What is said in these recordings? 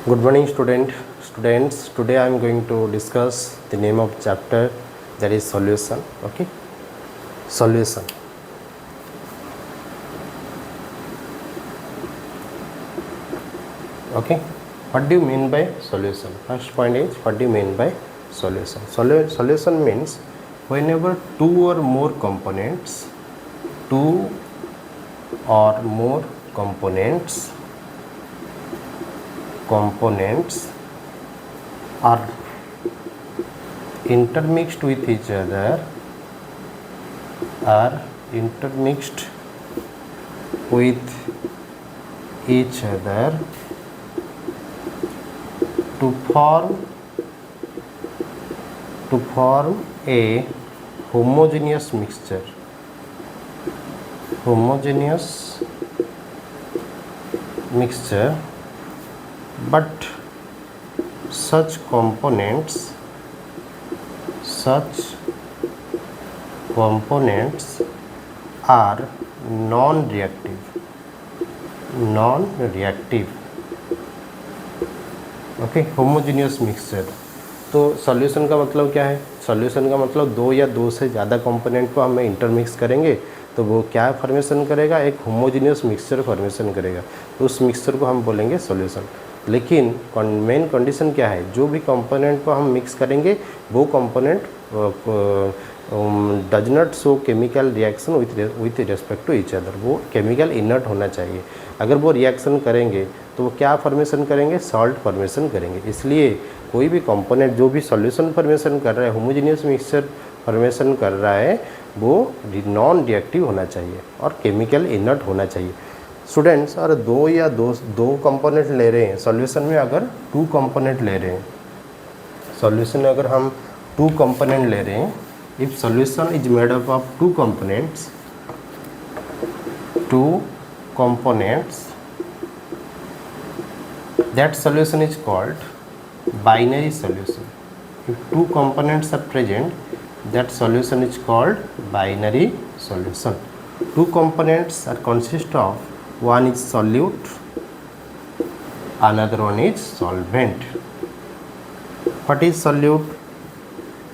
Good morning, students. Today I am going to discuss the name of chapter, that is solution. Okay, solution. Okay, what do you mean by solution? First point is, what do you mean by solution? Solution means whenever two or more components are intermixed with each other, to form a homogeneous mixture. But such components are non-reactive. Okay, homogeneous mixture. तो solution का मतलब क्या है? Solution का मतलब दो या दो से ज़्यादा कंपोनेंट को हम इंटरमिक्स करेंगे तो वो क्या फॉर्मेशन करेगा? एक होमोजेनियस मिक्सचर फॉर्मेशन करेगा. तो उस मिक्सचर को हम बोलेंगे सॉल्यूशन. लेकिन मेन कंडीशन क्या है? जो भी कंपोनेंट को हम मिक्स करेंगे वो component does not show chemical reaction with respect to each other. वो केमिकल इनर्ट होना चाहिए. अगर वो रिएक्शन करेंगे तो वो क्या फॉर्मेशन करेंगे? सॉल्ट फॉर्मेशन करेंगे. इसलिए कोई भी कंपोनेंट जो भी सॉल्यूशन फॉर्मेशन कर रहा है, होमोजेनियस मिक्सचर फॉर्मेशन कर रहा है, वो नॉन रिएक्टिव होना चाहिए और केमिकल इनर्ट होना चाहिए. स्टूडेंट्स, और दो कंपोनेंट ले रहे हैं सॉल्यूशन में, अगर टू कंपोनेंट ले रहे हैं सॉल्यूशन में, अगर हम टू कंपोनेंट ले रहे हैं, if solution is made up of two components, that solution is called binary solution. If two components are present, that solution is called binary solution. Two components are consist of, one is solute, another one is solvent. What is solute?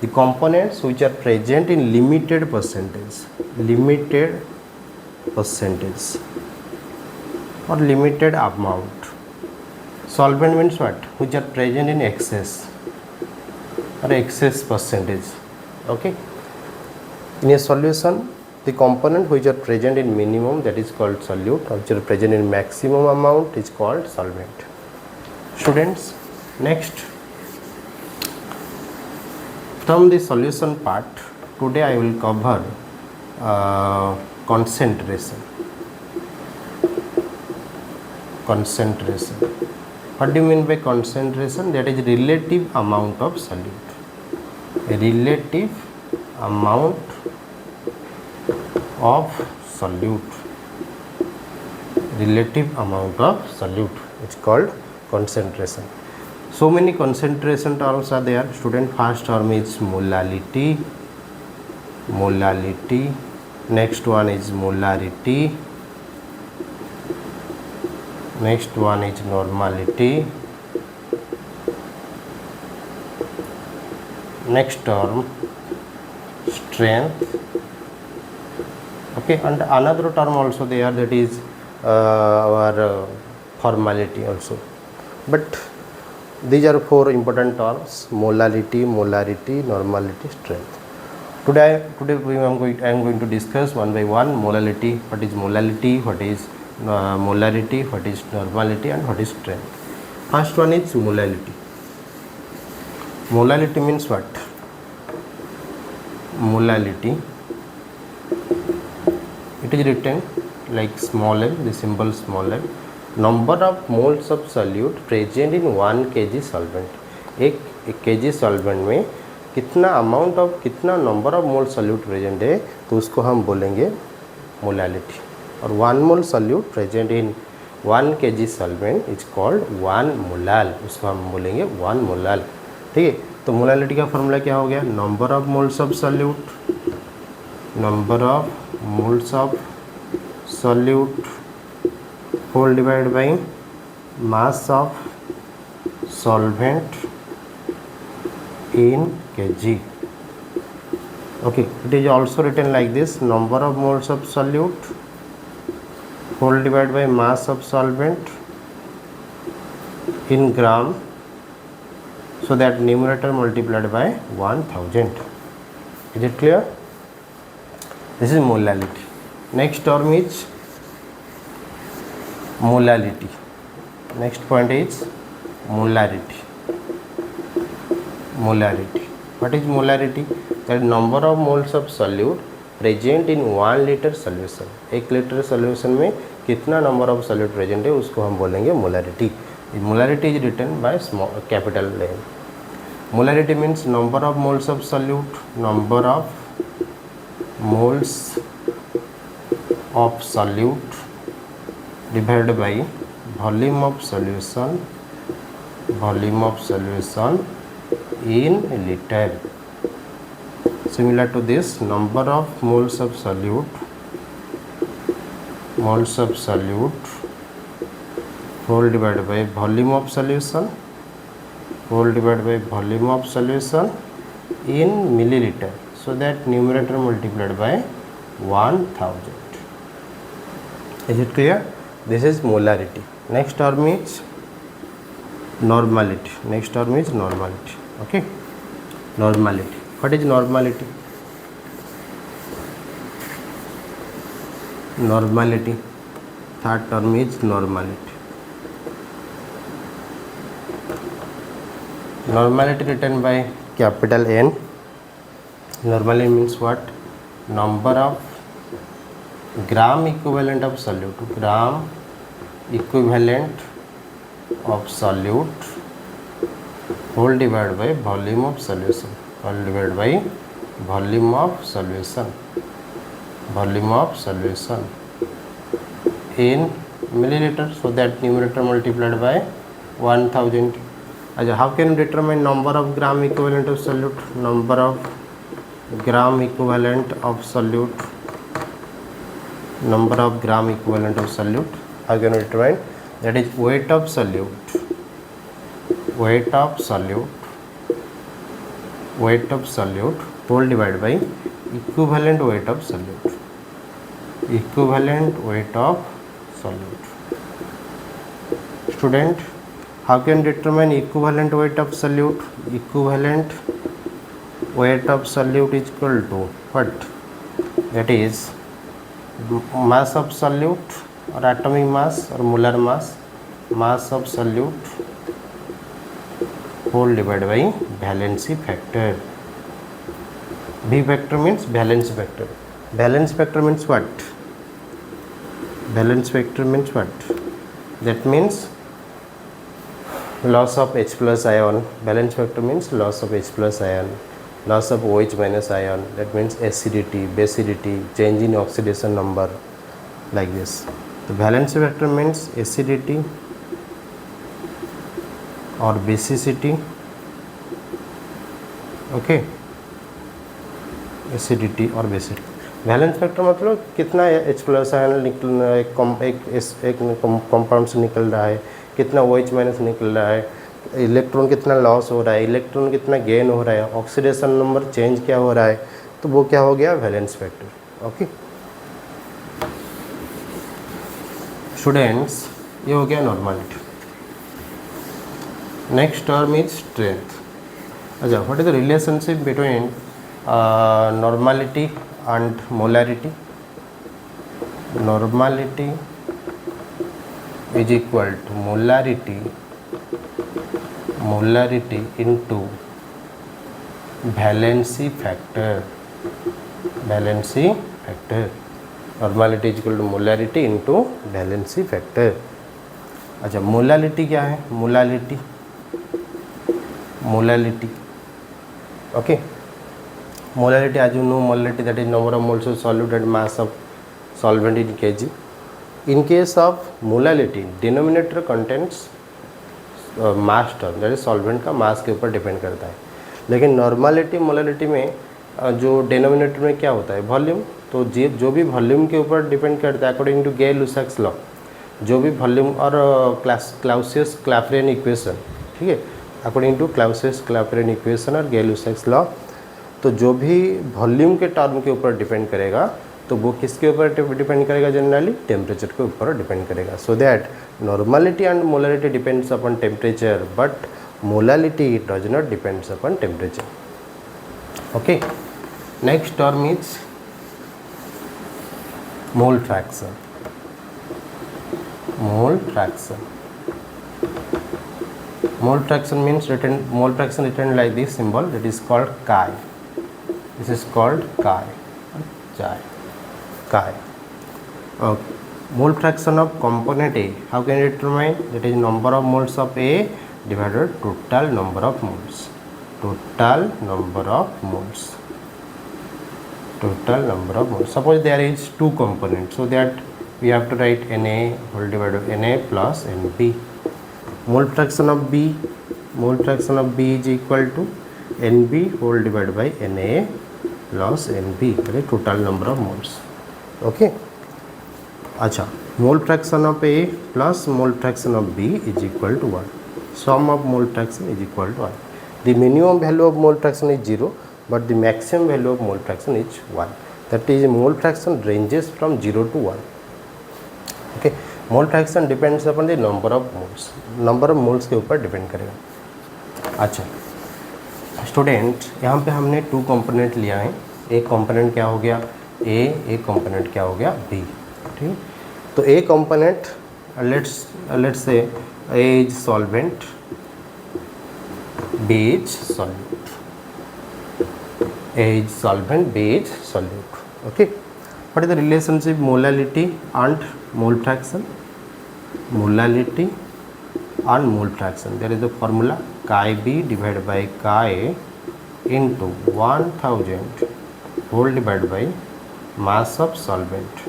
The components which are present in limited percentage or limited amount. Solvent means what? Which are present in excess or excess percentage. Okay. In a solution, the component which are present in minimum, that is called solute, or which are present in maximum amount is called solvent. Students, next, from the solution part, today I will cover concentration. What do you mean by concentration? That is relative amount of solute. Relative amount of solute. It's called concentration. So many concentration terms are there. Student, first term is molality. Next one is molarity. Next one is normality. Next term, strength. Okay, and another term also there, that is our formality also. But these are four important terms: molality, normality, strength. Today I am going to discuss one by one. Molality. What is molality? What is molarity? What is normality? And what is strength? First one is molality. Molality means what? Molality, it is written like small m, the symbol small m. Number of moles of solute present in 1 kg solvent. एक kg solvent में कितना amount of, कितना number of mole solute present है, तो उसको हम बोलेंगे molality. और 1 मोल solute present in 1 kg solvent is called 1 molal. उसको हम बोलेंगे 1 मोलाल. ठीक है. तो मोलालिटी का फॉर्मूला क्या हो गया? Number of moles of solute whole divide by mass of solvent in kg. Okay, it is also written like this: number of moles of solute whole divided by mass of solvent in gram, so that numerator multiplied by 1000. Is it clear? This is molality. Next term is molality. Next point is molarity. Molarity. What is molarity? That number of moles of solute present in 1 litre solution. 1 litre solution में कितना number of solute present है उसको हम बोलेंगे molarity. Molarity is written by small capital lane. Molarity means number of moles of solute, number of moles of solute divided by volume of solution, volume of solution in liter. Similar to this, number of moles of solute, moles of solute whole divided by volume of solution, whole divided by volume of solution in milliliter, so that numerator multiplied by 1000. Is it clear? This is molarity. Next term is normality. Next term is normality. Okay, normality. What is normality? Normality. Third term is normality. Normality written by capital N. Normality means what? Number of gram equivalent of solute. Gram equivalent of solute whole divided by volume of solution, whole divided by volume of solution, volume of solution in milliliter, so that numerator multiplied by 1000. How can we determine number of gram equivalent of solute? Number of gram equivalent of solute, number of gram equivalent of solute. How can we determine? That is weight of solute, weight of solute, weight of solute whole divided by equivalent weight of solute, equivalent weight of solute. Student, how can determine equivalent weight of solute? Equivalent weight of solute is equal to what? That is mass of solute or atomic mass or molar mass, mass of solute whole divided by valency factor. V factor means valence factor. Valence factor means what? Valence factor means what? That means loss of H plus ion. Valence factor means loss of H plus ion, loss of OH minus ion. That means acidity, basicity, change in oxidation number, like this. The valence factor means acidity or basicity. Okay, acidity और basic. Valence factor मतलब कितना H plus ion निकल एक compound से निकल रहा है, कितना OH माइनस निकल रहा है, इलेक्ट्रॉन कितना लॉस हो रहा है, इलेक्ट्रॉन कितना गेन हो रहा है, ऑक्सीडेशन नंबर चेंज क्या हो रहा है, तो वो क्या हो गया? Valence factor. ओके स्टूडेंट्स, ये हो गया normality. Next term is strength. अच्छा, what is the relationship between normality and molarity? Normality is equal to molarity, molarity into valency factor, valency factor. Normality is equal to molarity into valency factor. अच्छा, molality क्या है? Molality, molality. Okay, molarity, as you know, molarity, that is number of moles of solute and mass of solvent in kg. In case of molality, denominator contains mass term, that is solvent का mass के ऊपर depend करता है. लेकिन normality molality में जो denominator में क्या होता है? वॉल्यूम. तो जो भी वॉल्यूम के ऊपर डिपेंड करता है, अकॉर्डिंग टू गे लुसाक्स लॉ, जो भी वॉल्यूम और क्लाउसियस क्लाफरियन इक्वेशन, ठीक है, अकॉर्डिंग टू क्लाउसियस-क्लैपेरॉन इक्वेशन और गै-लुसाक्स लॉ। तो जो भी वॉल्यूम के टर्म के ऊपर डिपेंड करेगा तो वो किसके ऊपर डिपेंड करेगा, जनरली टेम्परेचर के ऊपर डिपेंड करेगा। So that normality and molarity depends upon temperature but molality does not depends upon temperature. Okay, next term is mole fraction. Mole fraction, mole fraction means mole fraction written like this symbol, that is called chi. This is called chi. Okay. Mole fraction of component A, how can you determine? That is number of moles of A divided total number of moles. Total number of moles. Total number of moles. Suppose there is two components, so that we have to write Na whole divided by Na plus Nb. Mole fraction of B is equal to Nb whole divided by Na plus Nb, that is total number of moles. Okay. अच्छा, mole fraction of A plus mole fraction of B is equal to 1. Sum of mole fraction is equal to 1. The minimum value of mole fraction is 0, but the maximum value of mole fraction is 1. That is, mole fraction ranges from 0 to 1. Okay. Mole fraction depends upon the number of moles, number of moles के ऊपर depend करेगा। अच्छा student, यहाँ पे हमने to component लिया है, एक कंपोनेंट क्या हो गया ए, एक कंपोनेंट क्या हो गया बी। ठीक, तो ए component let's say A is solvent, B is solute, A is solvent, B is solute. Okay, what is the relationship molality and mole fraction? Molality and mole fraction, there is a formula chi b divided by chi into 1000 whole divided by mass of solvent,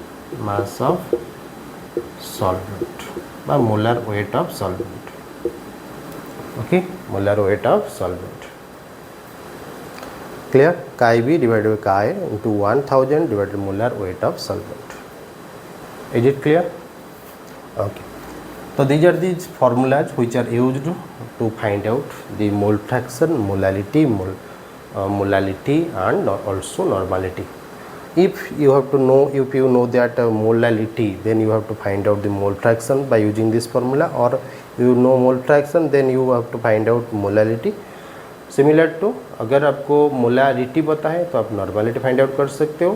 by molar weight of solvent. Okay, molar weight of solvent. Clear? Chi b divided by chi into 1000 divided by molar weight of solvent. Is it clear? Okay. So these are the formulas which are used to find out the mole fraction, molality, molality and also normality. If you have to know, if you know that molality, then you have to find out the mole fraction by using this formula, or you know mole fraction, then you have to find out molality. Similar to, अगर आपको molarity पता है तो आप normality find out कर सकते हो,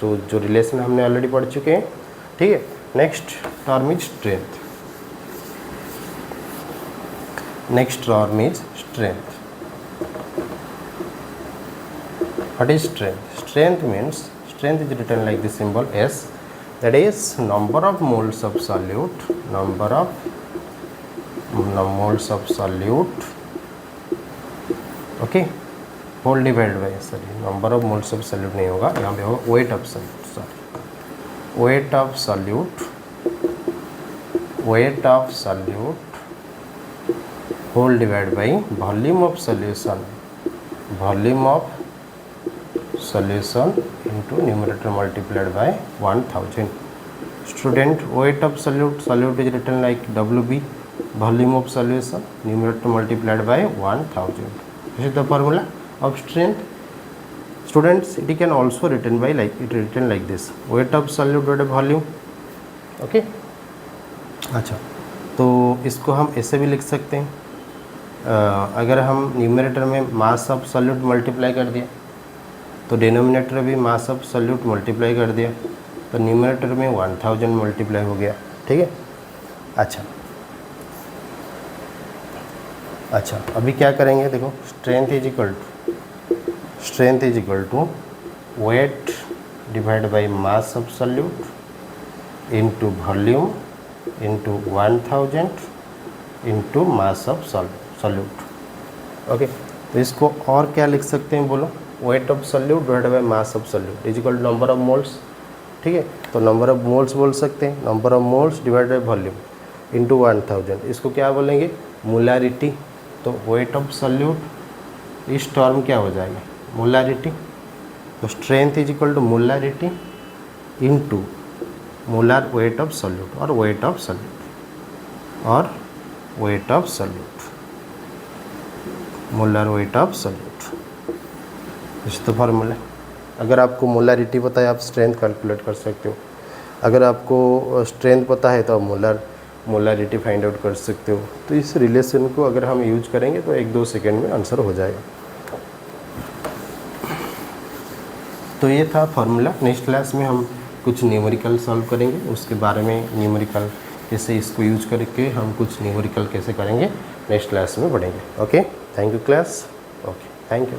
तो जो रिलेशन हमने ऑलरेडी पढ़ चुके हैं। ठीक है, next term is strength. Next term is strength. What is strength? Strength means, strength is written like this symbol S, that is number of moles of solute, number of moles of solute, okay, whole divide by, sorry number of moles of solute नहीं होगा, यहाँ पे होगा weight of solute, sorry weight of solute, weight of solute whole divide by volume of solution, volume of solution into numerator multiplied by 1000. Student, weight of solute, solute is written like WB, volume of solution, numerator multiplied by 1000. This is the formula of strength. Students, it can also written by like this, weight of solute divided by volume. Okay. अच्छा, तो इसको हम ऐसे भी लिख सकते हैं, अगर हम न्यूमरेटर में मास ऑफ सॉल्यूट मल्टीप्लाई कर दिया तो डिनोमिनेटर भी मास ऑफ सॉल्यूट मल्टीप्लाई कर दिया तो न्यूमरेटर में 1000 मल्टीप्लाई हो गया। ठीक है, अच्छा अभी क्या करेंगे, देखो strength is equal to weight divide by mass of solute into volume into 1000 into mass of solute. Okay, तो इसको और क्या लिख सकते हैं बोलो, weight of solute divide by mass of solute is equal to number of moles. ठीक है, तो नंबर ऑफ मोल्स बोल सकते हैं, number of moles divide by volume into 1000, इसको क्या बोलेंगे, मोलारिटी। तो वेट ऑफ सॉल्यूट, इस टर्म क्या हो जाएगा, मोलारिटी। तो strength is equal to molarity into molar weight of solute और वेट ऑफ सॉल्यूट और weight of solute. Molar weight of solute. इस तो फॉर्मूला। अगर आपको मोलारिटी पता है आप स्ट्रेंथ कैलकुलेट कर सकते हो। अगर आपको स्ट्रेंथ पता है तो आप मोलारिटी फाइंड आउट कर सकते हो। तो इस रिलेशन को अगर हम यूज करेंगे तो 1-2 सेकेंड में आंसर हो जाएगा। तो ये था फॉर्मूला। नेक्स्ट क्लास में हम कुछ न्यूमेरिकल सॉल्व करेंगे, उसके बारे में न्यूमेरिकल कैसे इसको यूज करके हम कुछ न्यूमेरिकल कैसे करेंगे नेक्स्ट क्लास में पढ़ेंगे। Okay, thank you class. Okay, thank you.